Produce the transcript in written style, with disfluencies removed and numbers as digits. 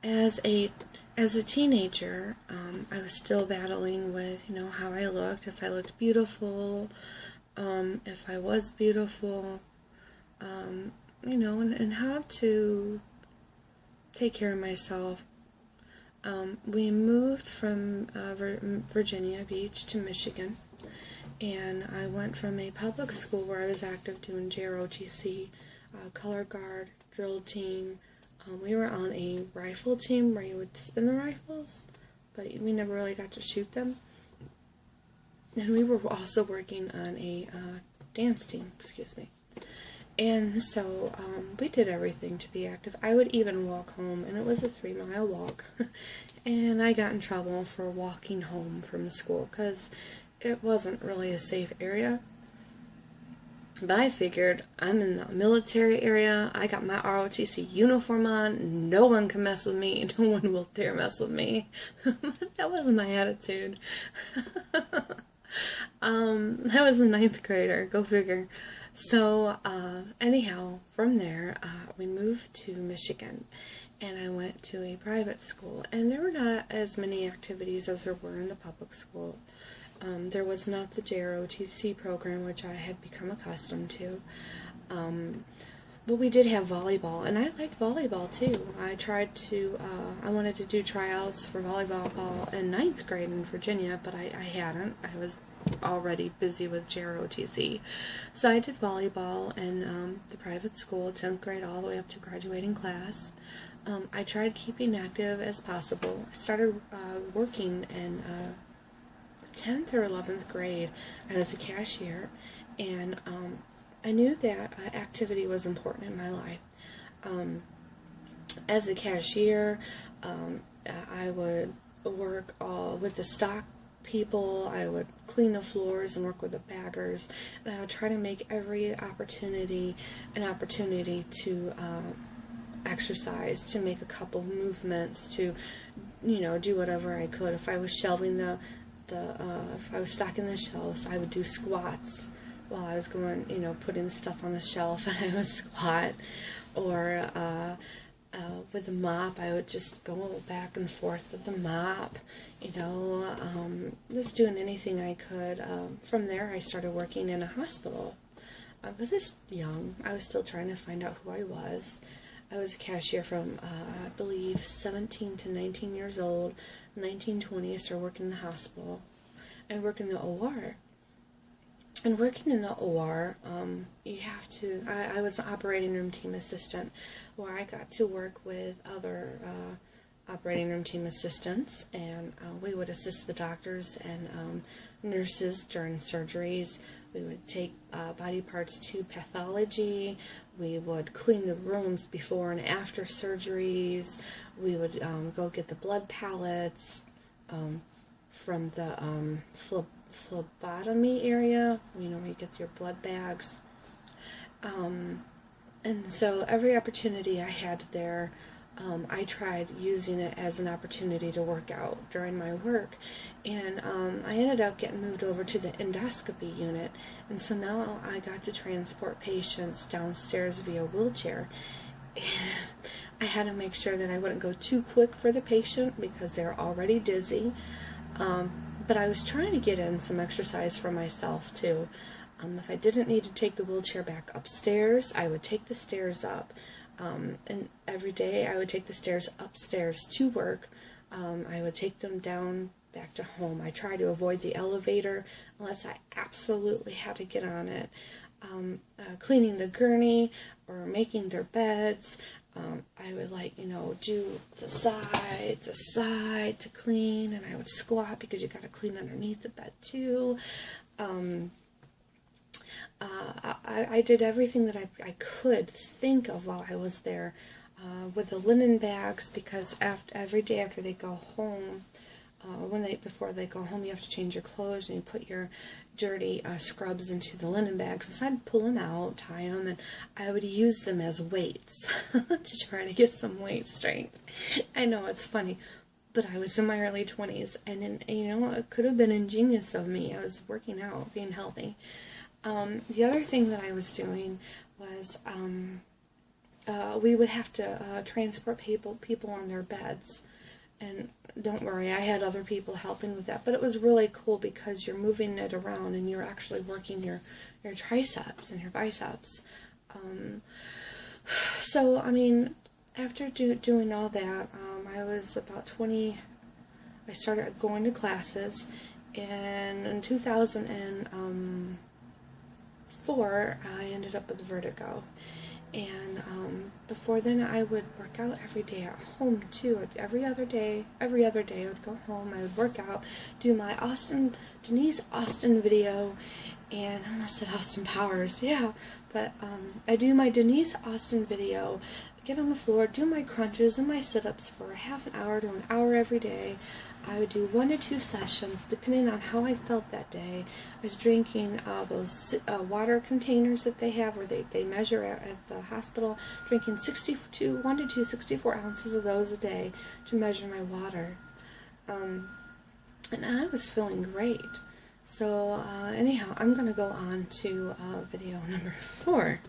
as a teenager, I was still battling with, how I looked, if I looked beautiful, if I was beautiful, and how to take care of myself. We moved from Virginia Beach to Michigan, and I went from a public school where I was active doing JROTC, color guard, drill team. We were on a rifle team where you would spin the rifles, but we never really got to shoot them. And we were also working on a dance team, And so we did everything to be active. I would even walk home, and it was a 3-mile walk. And I got in trouble for walking home from school because it wasn't really a safe area. But I figured, I'm in the military area, I got my ROTC uniform on, no one can mess with me, no one will dare mess with me. That wasn't my attitude. I was a 9th grader, go figure. So, anyhow, from there, we moved to Michigan, and I went to a private school, and there were not as many activities as there were in the public school. There was not the JROTC program, which I had become accustomed to, but we did have volleyball, and I liked volleyball too. I wanted to do tryouts for volleyball in 9th grade in Virginia, but I hadn't. I was already busy with JROTC. So I did volleyball in the private school, 10th grade all the way up to graduating class. I tried keeping active as possible. I started working in 10th or 11th grade. I was a cashier, and I knew that activity was important in my life. As a cashier, I would work with the stock people. I would clean the floors and work with the baggers, and I would try to make every opportunity an opportunity to exercise, to make a couple movements, to do whatever I could. If I was shelving if I was stocking the shelves, I would do squats while I was going, putting the stuff on the shelf, and I would squat. Or with the mop, I would just go back and forth with the mop, just doing anything I could. From there, I started working in a hospital. I was just young. I was still trying to find out who I was. I was a cashier from, I believe, 17 to 19 years old. 1920, I started working in the hospital. I worked in the OR. And working in the OR, you have to, I was an operating room team assistant, where I got to work with other operating room team assistants, and we would assist the doctors and nurses during surgeries. We would take body parts to pathology. We would clean the rooms before and after surgeries. We would go get the blood pallets from the phlebotomy area, where you get your blood bags. And so every opportunity I had there, I tried using it as an opportunity to work out during my work. And I ended up getting moved over to the endoscopy unit. And so now I got to transport patients downstairs via wheelchair. And I had to make sure that I wouldn't go too quick for the patient because they're already dizzy. But I was trying to get in some exercise for myself too. If I didn't need to take the wheelchair back upstairs, I would take the stairs up. And every day I would take the stairs upstairs to work. I would take them down back to home. I try to avoid the elevator unless I absolutely had to get on it. Cleaning the gurney or making their beds. I would do the side to clean, and I would squat because you got to clean underneath the bed too. I did everything that I could think of while I was there with the linen bags, because every day after they go home, before they go home, you have to change your clothes, and you put your dirty scrubs into the linen bags. And so I'd pull them out, tie them, and I would use them as weights to try to get some weight strength. I know it's funny, but I was in my early 20s, and it could have been ingenious of me. I was working out, being healthy. The other thing that I was doing was we would have to transport people on their beds. And don't worry, I had other people helping with that. But it was really cool because you're moving it around and you're actually working your triceps and your biceps. So, I mean, after doing all that, I was about 20. I started going to classes, and in 2004, I ended up with vertigo. And before then, I would work out every day at home too. Every other day, I would go home. I would work out, do my Denise Austin video, and I almost said Austin Powers, yeah. But I do my Denise Austin video, get on the floor, do my crunches and my sit-ups for a half an hour to an hour every day. I would do 1 to 2 sessions, depending on how I felt that day. I was drinking those water containers that they have, where they measure at the hospital, drinking 1 to 2 64 ounces of those a day to measure my water. And I was feeling great. So anyhow, I'm going to go on to video number 4.